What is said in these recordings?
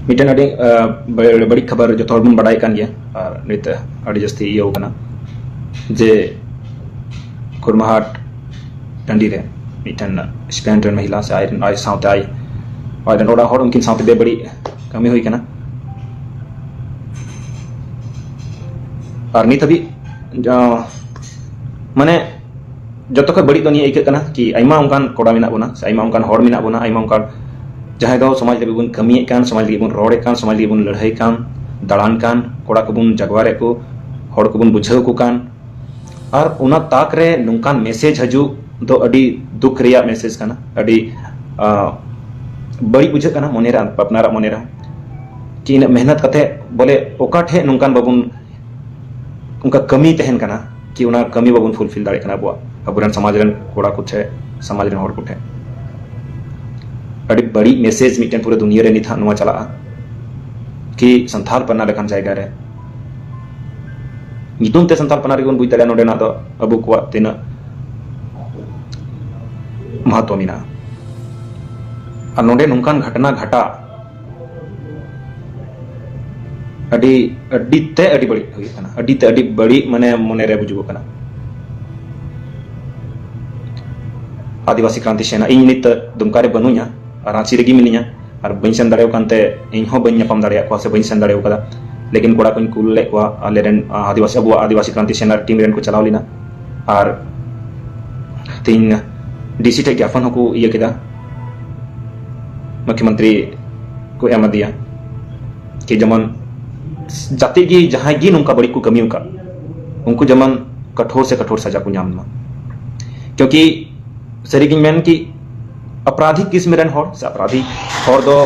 Mitten अड़ी बड़ी खबर जो थोड़ा बड़ा कान गया नित अड़ी जस्ती ये होगा ना जे कुरमाहाट टंडी रे मिटन स्पेंटर महिला से आई साउथ आई और नोड़ा हर उनकिन साउथ बे बड़ी कमी हुई कना और नित अभी माने जो तो बड़ी दुनिया इके कना कि आइमा उनकान कोड़ा मिना बोना से आइमा उनकान हर मिना बोना आइमा उनकान जहां दो समाज लगे बुन कमी कान समाज लगे बुन रोड़े कान समाज लगे बुन लड़ाई कान दालान कान कोड़ा को बुन जगवारे को हर को बुन बुझाव को कान और उना ताक रे नुकान मैसेज हजू दो अड़ी दुख रिया मैसेज काना अड़ी बड़ी बुझे काना मोनेरा अपनारा मोनेरा कि मेहनत कते बोले ओका ठे नुकान बाबुन उनका कमी तहन काना कि उना कमी बाबुन फुलफिल दाड़े काना अबुरन समाज रन कोड़ा कुछ समाज रन हर कुछ अड़ी बड़ी मैसेज मिटन पूरे दुनिया रे निथा नुआ चला कि संथाल पन्ना लेखान जायगा रे नितुम ते संथाल पन्ना रे बुझ दाड़ा नोडे ना दो अबु को तिना महत्व मिना और नोडे नुकान घटना घटा अड़ी अड़ी ते अड़ी बड़ी हुई कना अड़ी ते अड़ी बड़ी माने मोने रे बुझुगो कना आदिवासी क्रांति सेना इन नित दुमका रे बनुया रांची रेगी मिनिया और बन सेन दाड़े कानते इन हो बन नापाम दाड़े को से बन सेन दाड़े कदा लेकिन कोड़ा को कुल ले को आलेरन आदिवासी अब आदिवासी क्रांति सेना टीम रेन को चलाव लेना और तीन डीसी टे ज्ञापन को ये केदा मुख्यमंत्री को एम दिया कि जमन जाति की जहां गी नुका बड़ी को कमी का उनको जमन कठोर से कठोर सजा को नामना क्योंकि सरीगिन मेन की अपराधी किस्म रेन हर से अपराधी हर दो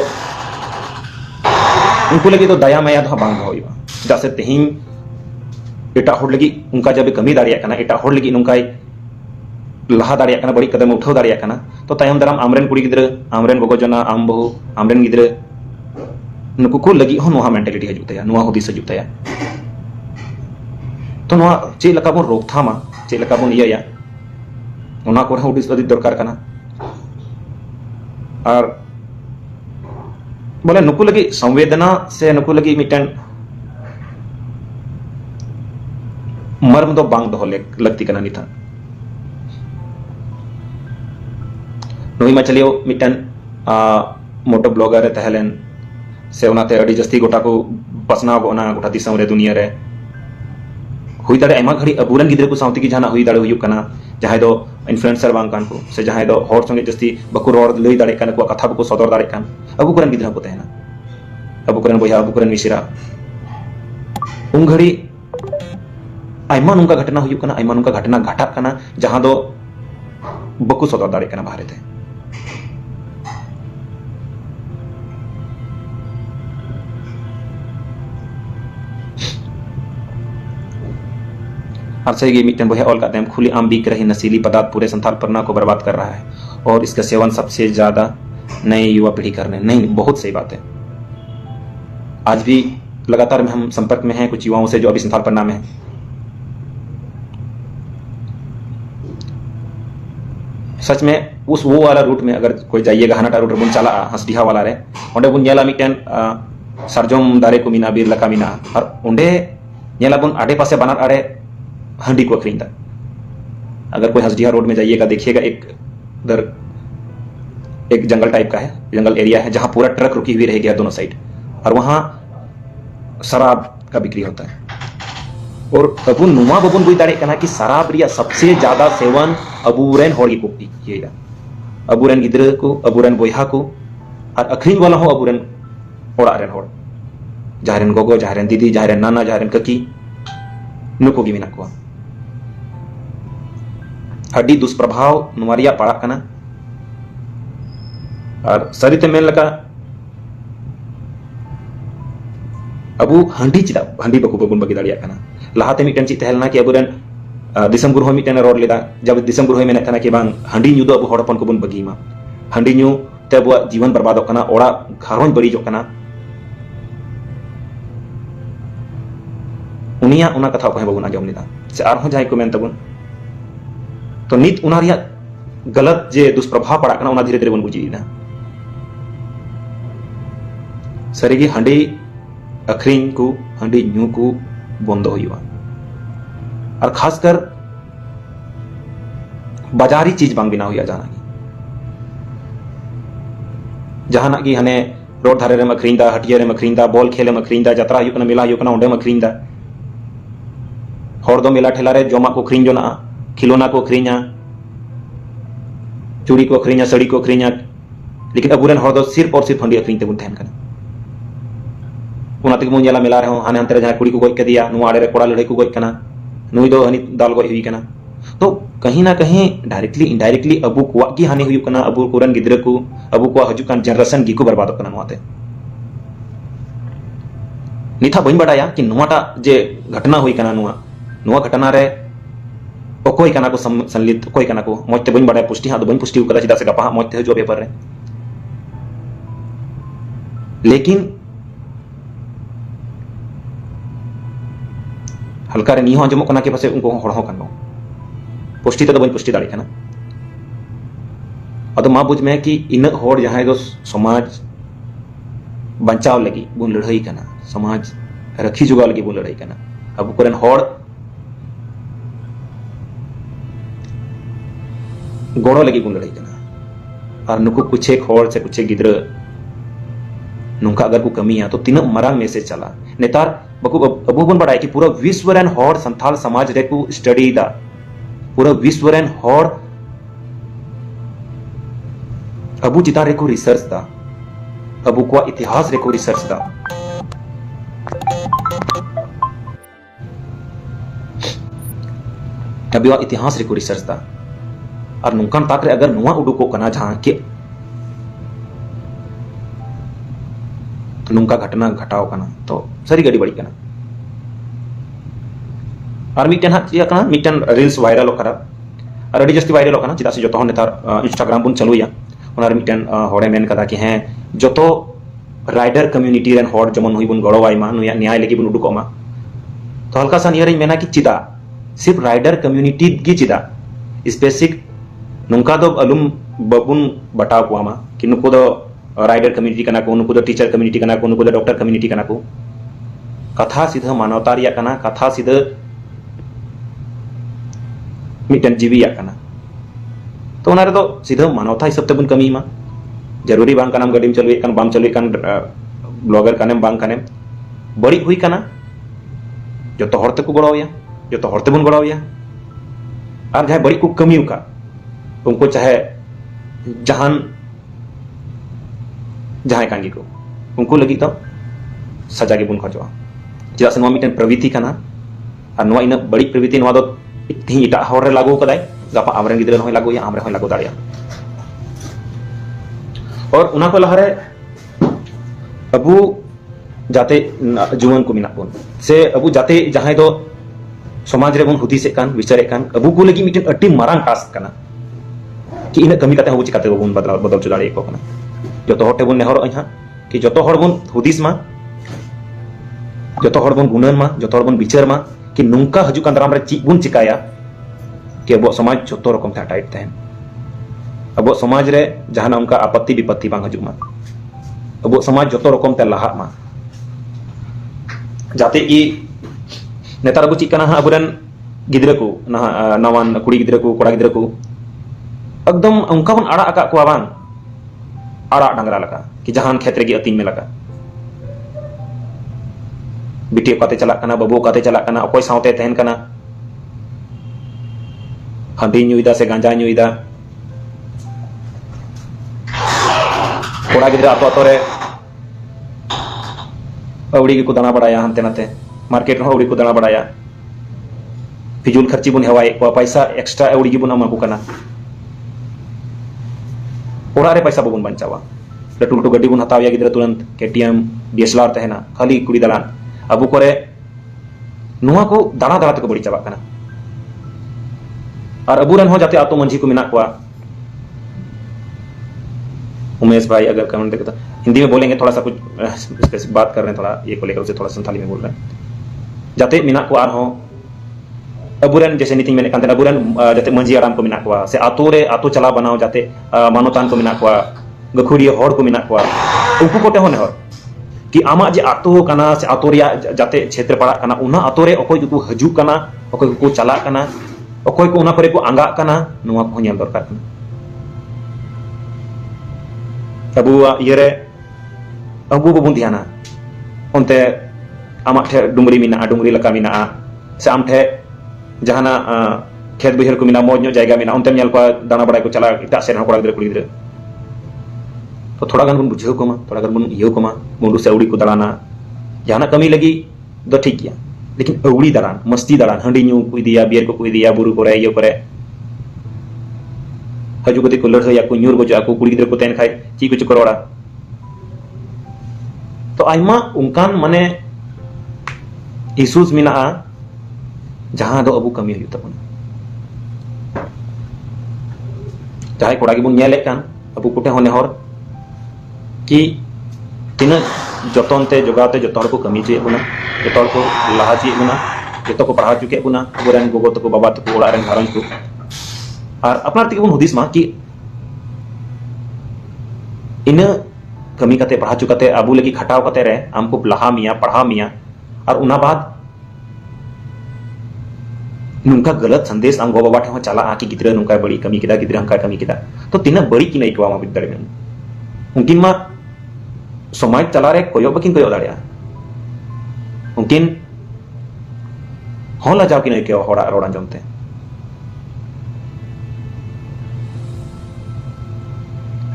उनको लगे तो दया माया दो बांग होइबा जदा से तेहिं एटा हर लगी उनका जब कमी दाड़िया कना एटा हर लगी नुकाय लहा दाड़िया कना बड़ी कदम उठाव दाड़िया कना तो तायम दाराम आमरेन कुड़ी गिद्रा आमरेन गोगोजना आम बहु आमरेन गिद्रा नुकु को लगी हो नोहा मेंटालिटी हजू तया नोहा हुदिस हजू तया तो नोहा चे लका बन रोकथामा चे लका बन इया उना को हुदिस अदि दरकार कना और बोले नुकु लगी संवेदना से नुकु लगी मिटन मर्म दो बांग दो लगती कना निथा नोई मा चलियो मिटन मोटो ब्लॉगर तहलेन से उनाते अड़ी जस्ती गोटा को पसना गोना गोटा दिसम रे दुनिया रे हुई दाड़े आयमा घड़ी अबुरन गिद्रे को साउती की जाना हुई दाड़े हुई कना जहां दो इन्फ्लुएंसर बांग कान को से जहां दो हर संगे जस्ती बकु रोड लई दाड़े कान को कथा बकु सदर दाड़े कान अबु करन गिद्रा को तहना अबु करन बोया अबु करन मिश्रा उन घड़ी आयमा नुका घटना हुई कना आयमा नुका घटना घटा कना जहां दो बकु सदर दाड़े काना बाहरे थे और सही मिटन बोहे ऑल का खुली आम बिक रही नशीली पदार्थ पूरे संथाल परना को बर्बाद कर रहा है और इसका सेवन सबसे ज्यादा नई युवा पीढ़ी करने नहीं बहुत सही बात है। आज भी लगातार में हम संपर्क में हैं कुछ युवाओं से जो अभी संथाल परना में है। सच में उस वो वाला रूट में अगर कोई जाइएगा हनाटा रूट बुन चला हंसडीहा वाला रे ओंडे बुन नेला मिटन सरजम दारे को मिना बीर लका मिना और ओंडे नेला बुन आडे पासे बनार आड़े हंडी को अखरीदा अगर कोई हंसडीहा रोड में जाइएगा देखिएगा एक उधर एक जंगल टाइप का है जंगल एरिया है जहां पूरा ट्रक रुकी हुई रहेगी दोनों साइड और वहां शराब का बिक्री होता है और अबुन नुमा बबुन बुई दाड़े कना कि शराब रिया सबसे ज्यादा सेवन अबुरेन हॉर की कोपी किएगा अबुरेन गिद्र को अबुरेन बोयहा को और अखरीन वाला हो अबुरेन ओड़ा रेन हॉर जहारेन गोगो जहारेन दीदी जहारेन नाना जहारेन ककी नुको गी मिना को अड़ी दुष्प्रभाव नुवारिया पड़ा कना और सरिते मेन लगा अबु हंडी चिदा हंडी बकु बबुन बगी दाड़िया कना लहाते मिटन ची तहलना कि अबुरन दिसम गुरु मिटन रोड लेदा जब दिसम गुरु मेने थाना कि बांग हंडी न्यू दो अबु हड़पन को बुन बगी मा हंडी न्यू ते अबु जीवन बर्बाद कना ओड़ा घरों बड़ी जो कना उनिया उना कथा को बबुन आजम लेदा से आर जाय को मेन तबुन तो नित उना रिया गलत जे दुष्प्रभाव पड़ा कना उना धीरे धीरे बन बुझी ना सारी हांडी अखरीन को हांडी न्यू को बंद हुआ और खासकर बाजारी चीज बांग बिना हुआ जहाना की हने रोड धारे रेम अखरीदा हटिया रेम अखरीदा बॉल खेलेम अखरीदा जतरा हुआ मेला हुआ ओंडेम अखरीदा हर दो मेला ठेला रे जमा को अखरीन जोना खिलौना को अखरीना चूड़ी को अखरीना साड़ी को अखरीना लेकिन अबुरेन हर दो सिर्फ और सिर्फ हंडी अखरीन तेबुन तहन कना उना तेगे मुंजेला मेला रे हाने हंते जहां कुड़ी को गोज कदिया नुआ आड़े रे कोड़ा लड़ाई को गोज कना नुई दो हनी दाल गोज हुई कना तो कहीं ना कहीं डायरेक्टली इनडायरेक्टली अबू को की हानि हुई कना अबू कोरन गिद्रे को अबू को हजुकान जनरेशन गी को बर्बाद कना नुआते निथा बइन बडाया कि नुआटा जे घटना हुई कना नुआ घटना रे ओकोई कना को संलित ओकोई कना को मजते बइन बडाया पुष्टि हा दो बइन पुष्टि कदा चिदा से गपा मजते जो पेपर रे लेकिन हल्का रे नी हो आंजमो कना के पासे उनको हड़ हो कनो पुष्टि तो बइन पुष्टि दाड़ी कना अदो मा बुझ में कि इन होड़ जहां दो समाज बचाव लगी बुन लड़ाई कना समाज रखी जुगाव लगी बुन लड़ाई कना अब कोरन होड़ गोड़ो लगी बुन लड़ाई कना और नुकु कुछ एक होड़ से कुछ एक गिद्र नुका अगर को कमिया तो तीन मरांग मैसेज चला नेतार बकु अबू बन बड़ाई कि पूरा विश्व रेन होड़ संथाल समाज रे को स्टडी दा पूरा विश्व रेन होड़ अबू चिता रे को रिसर्च दा अबू को इतिहास रे को रिसर्च दा अबू इतिहास रे को रिसर्च दा और नुकान ताक रे अगर नुआ उडुको कना जहां के नुका घटना घटाव कना तो सारी गड़ी बड़ी कना और मिटन हा चिया कना मिटन रील्स वायरल करा और अड़ी जस्ती वायरल कना चिदा से जतो नेतार इंस्टाग्राम बुन चलुया ओनार मिटन होड़े मेन कदा कि हैं जतो राइडर कम्युनिटी रेन होड़ जमन हुई बुन गड़वाई मा नुया न्याय लगी बुन उडुको मा तो हल्का सा नियर मेना कि चिदा सिर्फ राइडर कम्युनिटी गी चिदा स्पेसिफिक नुका दो अलुम बबुन बटाव को मा कि नुको दो राइडर कम्युनिटी कना को नुको दो टीचर कम्युनिटी कना को नुको दो डॉक्टर कम्युनिटी कना को कथा सीधा मानवता रिया कना कथा सीधा मिटन जीवी या कना तो उनारे तो सीधा मानवता हिसाब ते बुन कमी मा जरूरी बांग कनाम गडीम चलुए कन बाम चलुए कन ब्लॉगर कनेम बांग कनेम बड़ी हुई कना जो तो हरते को गड़ावया जो तो हरते बुन गड़ावया और जहां बड़ी को कमी का उनको चाहे जहान जहां कांगी को उनको लगी तो सजा के बुन खजवा चेदा से मिटन प्रवृत्ति कना और इन बड़ी प्रवृत्ति दो तीन इटा हर लागू कदाय गापा आमरेन गिद्रा होय लागू या आमरे होय लागू दाड़िया और उना को लहारे अबू जाते जुवन को मिना बोन से अबू जाते जहां दो समाज रे बुन हुदिसे कान विचारे कान अबू को लगी मिटन अट्टी मारांग टास्क कना कि इन कमी काते हो चिकाते बुन बदल चुदाड़े को कना जो तो हटे बुन नेहर अहा कि जो तो हर बुन हुदिस मा जो तो हर बुन गुणन मा जो तो हर बुन विचार मा कि नुका हजुकान दाराम रे ची बुन चिकाया कि अब समाज जो तो रकम था टाइट तहन अब समाज रे जहाना उनका आपत्ति विपत्ति बांग हजु मा अब समाज जो तो रकम ते लहा मा जाते कि नेतार को चिकना अबुरन गिद्रा को नवान कुड़ी गिद्रा को कोड़ा गिद्रा को एकदम उनका बन आड़ा आका को बांग आड़ा डांगरा लगा कि जहान क्षेत्र की अतीन में लगा बिटियो काते चला कना बाबू काते चला कना अकोय सावते तहन कना हंडी न्यूइदा से गांजा न्यूइदा कोड़ा गिद्रा आतो आतो रे अवड़ी को दाना बड़ाया हंते नाते मार्केट में अवड़ी को दाना बड़ाया फिजूल खर्ची बुन हेवाए को पैसा एक्स्ट्रा अवड़ी की बुन अमा को कना ओड़ा रे पैसा बबुन बंचावा लटू लटू गड्डी बुन हतावया गिद्रा तुरंत केटीएम डीएसएलआर तहना खाली कुड़ी दलान अबू करे नुआ को दाना दाना तक बड़ी चाबा कना और अबू रन हो जाते आतो मंझी को मिना को उमेश भाई अगर कमेंट देखे तो हिंदी में बोलेंगे थोड़ा सा कुछ स्पेसिफिक बात कर रहे हैं थोड़ा ये को लेकर उसे थोड़ा संथाली में बोल रहे हैं जाते मिना को आर हो अबुरन जैसे नीति मैंने कहते अबुरन जाते मंझी आराम को मिना को से आतो रे आतो चला बनाओ जाते मानोतान को मिना को गखुड़िया हर को मिना को उनको को टेहो नेहर कि आमा जे आतो कना से आतो रिया जाते क्षेत्र पड़ा कना उना आतो रे अकोय को हजू कना अकोय को चला कना अकोय को उना करे को आंगा कना नुआ को नेल दरकार कना अबुआ इरे अबु बबुन ध्याना ओनते आमा ठे डुंगरी मिना डुंगरी लका मिना से आम ठे जहाना खेत बहिर को मिना मौज जायगा मिना ओनते नेल को दाना बड़ाई को चला इटा से कोड़ा गिदरे कुड़ी गिदरे तो थोड़ा गान बन बुझाव को मा थोड़ा गान बन इयो को मा मुंडू से अउड़ी को दड़ाना जहाना कमी लगी दो ठीक गया लेकिन अउड़ी दड़ान मस्ती दड़ान हंडी न्यू को दिया बियर को दिया बुरु को इयो करे हजू को को लड़ या को न्यूर को जा को कुड़ी गिदरे को तेन खाय ची को चकरोड़ा तो आइमा उनकान माने इशूज मिना जहां दो अबु कमी हुई तबन जहां कोड़ा गिबुन नेले कान अबु कुटे होने हर कि तीना जतनते जोगाते जतन को कमी चे बुना जतन को लहा चे बुना जतो को पढ़ा चुके बुना गोरन गोगो तको बाबा तको ओड़ा रन घरन को और अपना तक बुन हुदिस मा कि इन कमी कते पढ़ा चुकाते अबु लगी खटाव कते रे हमको लहा मिया पढ़ा मिया और उना बाद नुका गलत संदेश आम गो बाबा ठे चला कि गिद्रा नुका बड़ी कमी किदा गिद्रा हंका कमी किदा तो तीना बड़ी कि नहीं को मा बिदड़ में उनकिन मा समाज चला रे कोयो बकिन कोयो दाड़िया उनकिन हों ला जाओ कि नहीं के होड़ा रोड़ा जमते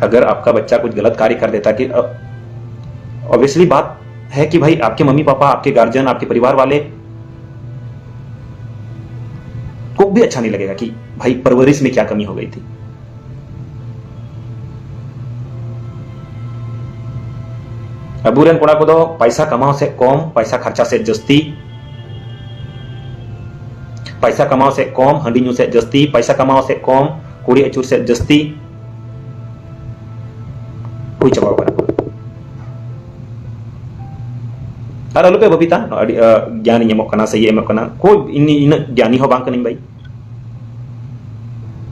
अगर आपका बच्चा कुछ गलत कार्य कर देता कि ऑब्वियसली बात है कि भाई आपके मम्मी पापा आपके गार्जियन आपके परिवार वाले को भी अच्छा नहीं लगेगा कि भाई परवरिश में क्या कमी हो गई थी अबूरन कोड़ा को दो पैसा कमाओ से कम पैसा खर्चा से जस्ती पैसा कमाओ से कम हंडी न्यू से जस्ती पैसा कमाओ से कम कुड़ी अचूर से जस्ती कोई चबाव करा और अलुपे बबीता ज्ञान एमोग कना सही एमोग कना कोई इन ज्ञानी हो बांग कनिं भाई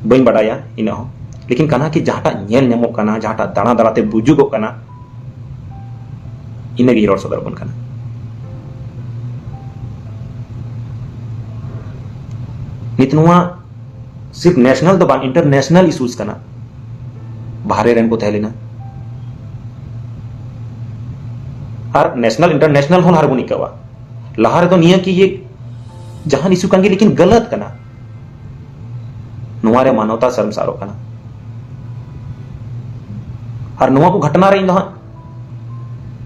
बइन बड़ाया इन हो लेकिन कना कि जहाटा नेल नेमोग कना जहाटा दाना दाड़ाते बुजुगो कना इनगी रोड सदर बन कना नितनुआ सिर्फ नेशनल तो बांग इंटरनेशनल इश्यूज कना बाहरे रेन को तहलेना और नेशनल इंटरनेशनल होन हारबुनी कवा लहार तो निया कि ये जहां इशू कांगे लेकिन गलत कना नुआरे मानवता शर्मसारो कना और नुआ को घटना रही दहा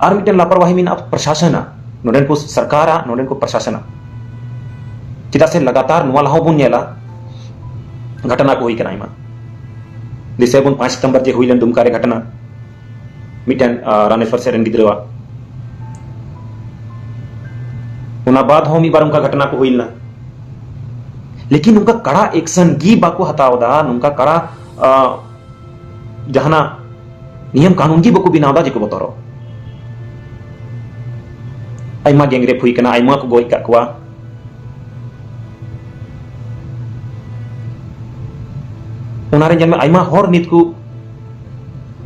और मिटन लापरवाही मिना प्रशासन नोडेन को सरकार नोडेन को प्रशासन चिदा से लगातार नुआ लाहो बुन नेला घटना को हुई कना इमा दिसे बुन 5 सितंबर जे हुईलन दुमकारे घटना मिटन रानेश्वर से रन गिद्रवा उना बाद हो मी बार उनका घटना को हुईलना लेकिन उनका कड़ा एक्शन गी बाको हतावदा उनका कड़ा जहाना नियम कानून गी बको बिनावदा जेको बतरो आइमा गेंगरेप हुई कना आइमा को गोई काकवा उनारे जन्म आइमा हर नित को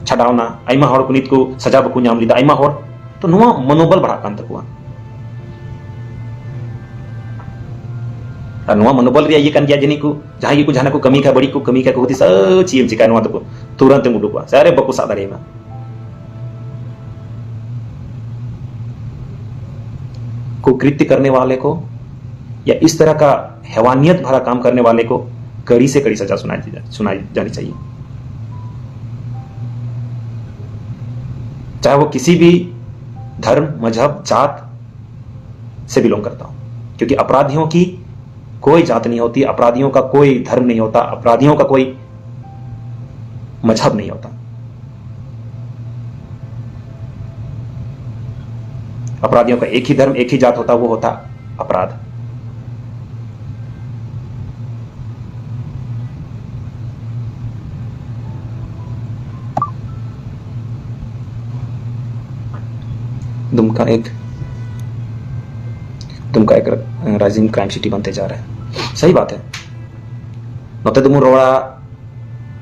छडावना आइमा हर को नित को सजा बको नाम लिदा आइमा हर तो नुआ मनोबल बढ़ा कान तकवा नुआ मनोबल रे ये कान गया जनी को जहां को जाना को कमी का बड़ी को कमी का होती स चीम चिका नुआ तको तुरंत मुडुकवा सारे बको सा दारेमा कुकृत्य करने वाले को या इस तरह का हैवानियत भरा काम करने वाले को कड़ी से कड़ी सजा सुनाई जानी चाहिए चाहे वो किसी भी धर्म मजहब जात से बिलोंग करता हो क्योंकि अपराधियों की कोई जात नहीं होती अपराधियों का कोई धर्म नहीं होता अपराधियों का कोई मजहब नहीं होता अपराधियों का एक ही धर्म एक ही जात होता वो होता अपराध दुमका एक राइजिंग क्राइम सिटी बनते जा रहा है सही बात है नोते दुमु रोड़ा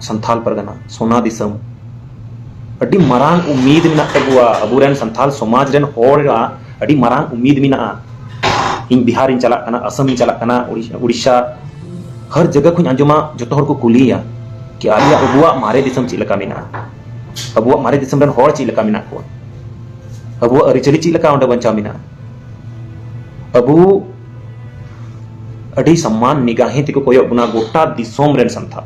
संथाल परगना सोना दिसम अड़ी मरांग उम्मीद मिना तबुआ अबुरेन संथाल समाज रेन होड़ा अड़ी मरांग उम्मीद मिना इन बिहार इन चला कना असम इन चला कना उड़ीसा हर जगह खुन अंजुमा जतो हर को कुलिया कि आलिया अबुआ मारे दिसम चिलका मिना अबुआ मारे दिसम रेन होड़ चिलका मिना को अबुआ अरिचली चिलका ओंडे बंचा मिना अबु अड़ी सम्मान निगाहे तिको कोयो बुना गोटा दिसोम रेन संथा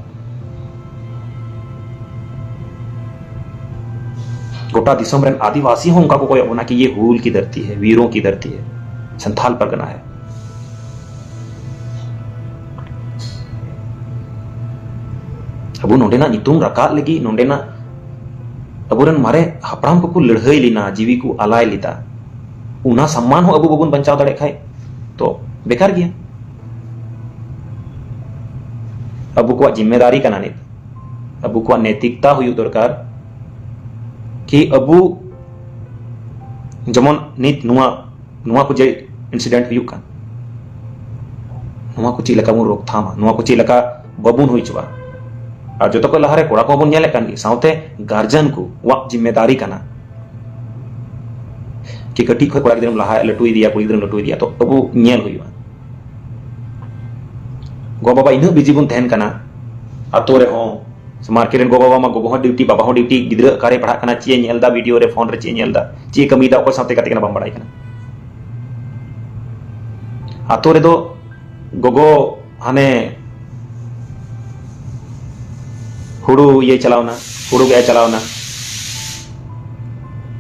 गोटा दिसोम रेन आदिवासी हों उनका को कोयो बुना कि ये हूल की धरती है, वीरों की धरती है, संथाल परगना है। अबु नोडेना नितुम रका लगी नोडेना अबुरन मारे हपराम को लड़ाई लेना जीवी को आलाय लेता उना सम्मान हो अबु बबुन बचाव दड़े खाए तो बेकार गया। अबु को जिम्मेदारी का नानित अबु को नैतिकता हुई दरकार कि अबु जमन नित नुआ नुआ को जे इंसिडेंट हुई का नुआ को चिलका बन रोकथामा नुआ को चिलका बबुन हुई चुका और जो तो को लहारे कोड़ा को बन नेले कान साउते गार्जियन को वा जिम्मेदारी काना कि कटी खो कोड़ा गिदरम लहा लटुई दिया कुड़ी गिदरम लटुई दिया तो अबु नेल हुई गो बाबा इन बिजी बन तहन काना अतो रे हो मार्केट गो बाबा मा गो ड्यूटी बाबा हो ड्यूटी गिदरा कारे पढ़ा काना चे नेलदा वीडियो रे फोन रे चे नेलदा चे कमीदा को साथे कते काना बम बड़ाई काना अतो रे दो गोगो हाने हुड़ू ये चलावना हुड़ू गया चलावना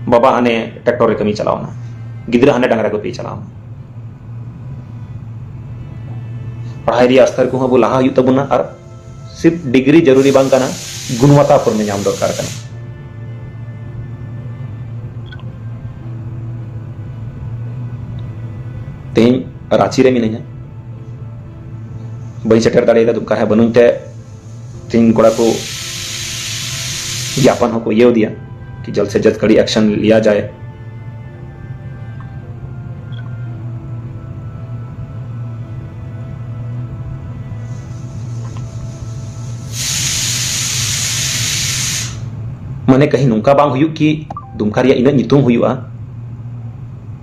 बाबा हाने ट्रैक्टर रे कमी चलावना गिदरा हाने डांगरा को पी चलावना पढ़ाई रिया स्तर को हबो लाहा हुई तबुना और सिर्फ डिग्री जरूरी बांग काना गुणवत्ता पर में नाम दरकार काना तेन रांची रे मिनኛ बई सेटर दाड़ेगा दुका है बनुते तीन कोड़ा को ज्ञापन हो को ये दिया कि जल्द से जल्द कड़ी एक्शन लिया जाए। मने कहीं नुका बांग हुई कि दुमका रिया इन नितुम हुआ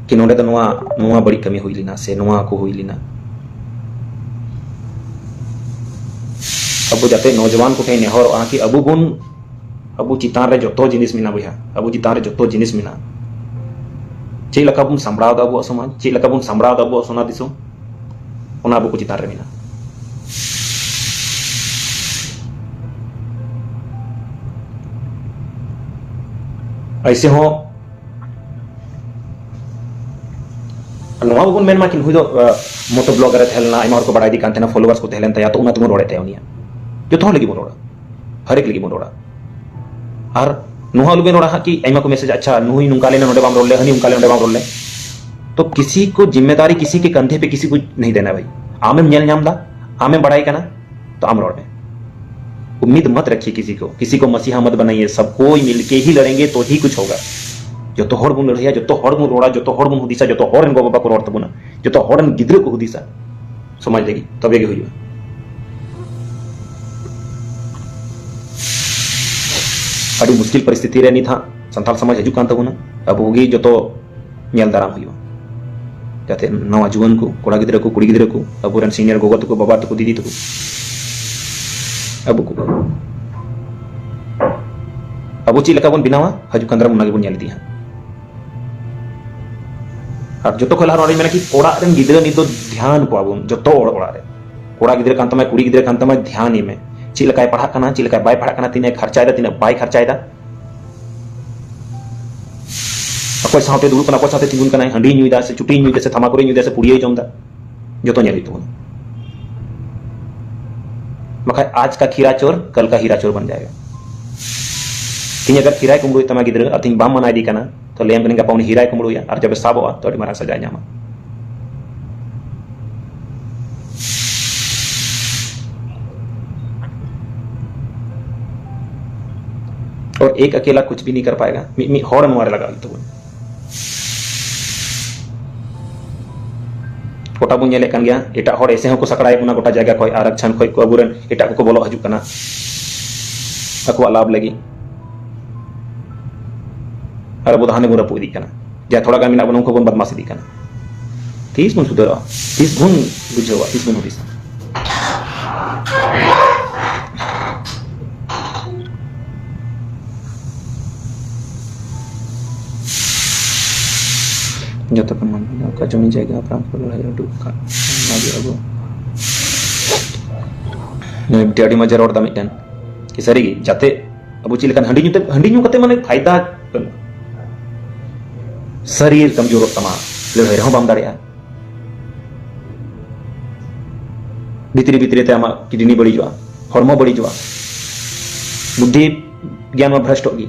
कि नोडे तो नुआ बड़ी कमी हुई लेना से नुआ को हुई लेना अबु जाते नौजवान को कहीं नेहर आ कि अबु चितान रे जतो जिनिस मिना बया अबु चितान रे जतो जिनिस मिना चे लका बुन संबड़ाव दा अबु समाज चे लका बुन संबड़ाव दा अबु सोना दिसो ओना अबु को चितान रे मिना ऐसे हो नवा बबुन मेन मा किन हुई दो मोटो ब्लॉगर थेलना आइमा को बड़ा दी कांतेना फॉलोअर्स को थेलन या तो उना तुम रोड़े थे उनिया जो तो लगी बोलोड़ा हर एक लगी बोलोड़ा और नुहा लुबे नोड़ा कि आइमा को मैसेज अच्छा नुही नुका लेना नोडे बाम रोले हनी उनका ले नोडे बाम रोले तो किसी को जिम्मेदारी किसी के कंधे पे किसी को नहीं देना भाई आमे नेल नाम दा आमे बड़ाई करना तो आम रोड में उम्मीद मत रखिए किसी को मसीहा मत बनाइए सब कोई मिलके ही लड़ेंगे तो ही कुछ होगा जो तो हर बुन लड़िया जो तो हर बुन रोड़ा जो तो हर बुन हुदिसा जो तो हर गो बाबा को रोड़ तबुना जो तो हर गिद्र को हुदिसा समझ लेगी तबे के हुई अड़ी मुश्किल परिस्थिति रहनी था संथाल समाज हजू कान तबुना अब होगी जो तो नेल दाराम हुई जाते नवा जुवन को कोड़ा गिद्र को कुड़ी गिद्र को अब सीनियर गोगो को बाबा को दीदी को अब ची लका बन बिनावा हजू कंदरा मुन्ना बन नेल दिया और जो तो खला रोड़ी मेना कि कोड़ा रेन गिद्र नि तो ध्यान को आबुन जो तो ओड़ा रे कोड़ा गिद्र कांत में कुड़ी गिद्र कांत में ध्यान ही में ची लकाय पढ़ा कना ची लकाय बाय पढ़ा कना तिने खर्चायदा तिने बाय खर्चायदा अकोय साथे दुड़ कना अकोय साथे तिगुन कना हंडी न्यूदा से चुटी न्यूदा से थमाकुरी न्यूदा से पुड़िये जमदा जो तो नेली तो मखाय आज का खीरा चोर कल का हीरा चोर बन जाएगा तीन अगर खीरा कुमड़ो तमा गिद्र अतिन बाम मनाई दी कना तो लेम कनिंगा पाउन हीरा कुमड़ो या और जब साबवा तो अडी मारा सजा न्यामा और एक अकेला कुछ भी नहीं कर पाएगा मी हॉर्न मारे लगा तो गोटा बुन नेले कान गया एटा हॉर ऐसे हो को सकड़ाई बुना गोटा जगह कोई आरक्षण कोई को अबुरन एटा को बोलो हजू कना अको लाभ लगी और अब हाने बुरा पुदी कना जा थोड़ा गान मिना बन उनको बन बदमाश दी कना तीस बन सुधरा तीस गुण बुझवा तीस बन हुदिस जब तक मन का जमी जाएगा प्राण को लड़ाई डूब का लगी अब नहीं बिटियाडी मजा रोड दा मिटन कि सरी जाते अब चिलकन हंडी न्यू कते माने फायदा शरीर कमजोर तमा लड़ाई रहो बाम दाड़िया भितरी भितरी ते आमा किडनी बड़ी जोआ हॉर्मो बड़ी जोआ बुद्धि ज्ञान में भ्रष्ट होगी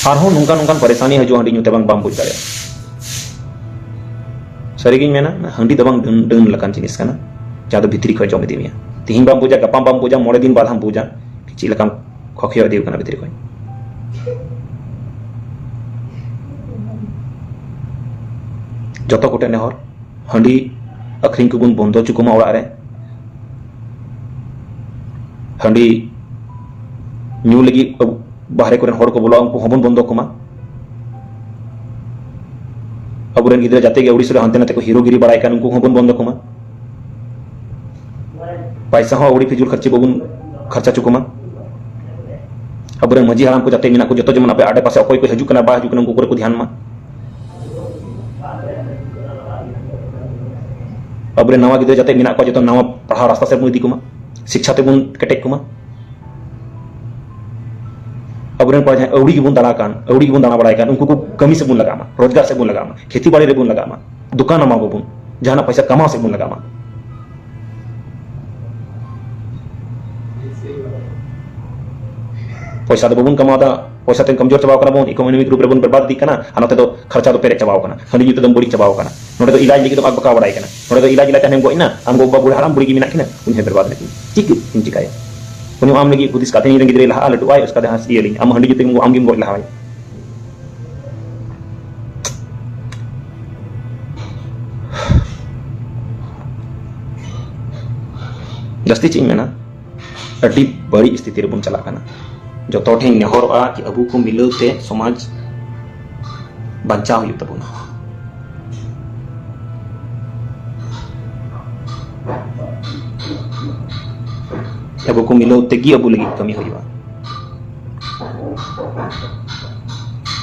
आरहों नुंका नुंका परेशानी हजू हंडी न्यू ते बाम बुझ दाड़िया सरी गिन मेना हंडी दबंग डन लकान जिनिस कना जहाँ भितरी खो जम दी तीन बाम पूजा गपा बाम पूजा मोड़े दिन बाद हम पूजा चिलकाम खखिया दी भितरी खो जत कोटे नेहर हंडी अखरीन को बुन बंदो चुकुमा ओड़ा रे हंडी न्यू लगी बाहरे को हड़ को बोला उनको हबन बंदो कुमा अब गिद्रा जाते गए उड़ीसा हानते नाते को हीरोगिरी बड़ाई कान उनको हबन बंदो कुमा पैसा हो उड़ी फिजूल खर्चे बबुन खर्चा चुकुमा अब मजी हराम को जाते मिना को जतो जमन आडे पासे अकोय को हजू कना बा हजू कना उनको को ध्यान मा अब नवा गिद्रा जाते मिना को जतो नवा पढ़ा रास्ता से बुन इदी कुमा शिक्षा ते बुन कटेक कुमा अब पढ़ा अवड़ी की बुन दाड़ा कान अवड़ी की बुन दाना बड़ाई कान उनको को कमी से बुन लगामा रोजगार से बुन लगामा खेती बाड़ी रे बुन लगामा दुकान मा बुन जहां पैसा कमा से बुन लगामा पैसा तो बबुन कमादा पैसा ते कमजोर चबाव कना बोन इकोनॉमिक रूप रे बोन बर्बाद दी कना अनते तो खर्चा तो पेरे चबाव कना हंडी जुते दम बुड़ी चबाव कना नोडे तो इलाज लगी तो आग बका बड़ाई कना नोडे तो इलाज इलाज तने गोइना हम गो बुढ़ा हराम बुड़ी की मिना किना उन्हें बर्बाद नहीं ठीक इन चिकाय उन्हें आम लगी खुदिस काते नहीं गिदरे लहा लटु आय उसका हंस ये ली हम हंडी जुते आम गिम गो लहा भाई जस्ती चीज में ना अड्डी बड़ी स्थिति रे बुन चला कना जो ठें नेहरआ कि अबू को मिलते समाज बचाव हुई तबना अबू को मिलते गी अबू लगी कमी हुआ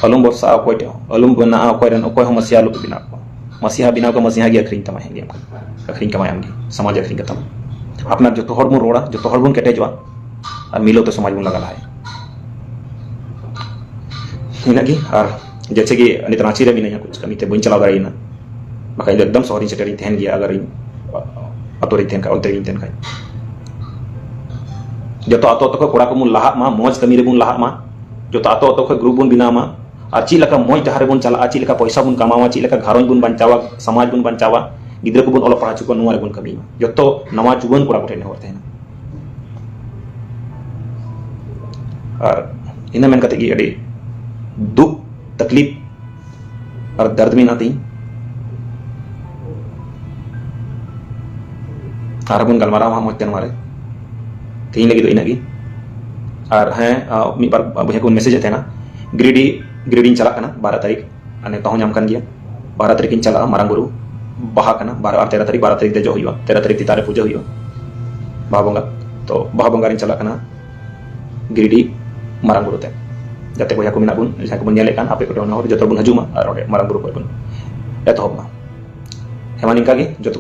अलुम बरसा अकोय अलुम बना अकोय रन अकोय हम मसिया लुक बिना को मसिया बिना को मसिया गी अखरिन तमा हेंगे अखरिन कमायंगे समाज अखरिन कतम अपना जो हर बुन रोड़ा जो हर बुन केटेजवा और मिलो तो समाज बुन लगा है इनागी और जैसे कि नित रांची रे मिना कुछ कमी ते बन चला दाइना बका एकदम सॉरी सेटरी थेन गया अगर अतोरी थेन का उल्टे थेन का जो तो आतो तो कोड़ा को मुन लाहा मा मौज कमी रे बुन लाहा मा जो तो आतो तो ग्रुप बुन बिना मा आची लका मौज डहार बुन चला आची लका पैसा बुन कमावा आची लका घरों बुन बंचावा समाज बुन बंचावा गिद्रा को बुन ओला पढ़ा चुको नुआ रे बुन कमी जो तो नवा जुबन कोड़ा को ठेने होते हैं और इना मेन कते की अडी दुख तकलीफ और दर्द में नाती आरबन गलमारा वहां मत मारे तीन लगी तो इनगी और हैं मी बार बुझे को मैसेज थे ना ग्रीडिंग चला कना 12 तारीख अने तो नाम कन गया 12 तारीख चला मारांग गुरु बहा कना 12 और 13 तारीख दे जो हुआ 13 तारीख तितारे पूजा हुआ बहा बंगा तो बहा बंगा चला कना गिरिडी मारांग गुरु ते जाते बया को मिना बुन जहां को बन नेले कान आपे को जो बुन हजुमा और मारांग गुरु को बुन एतहब मा हेमा निका गे जो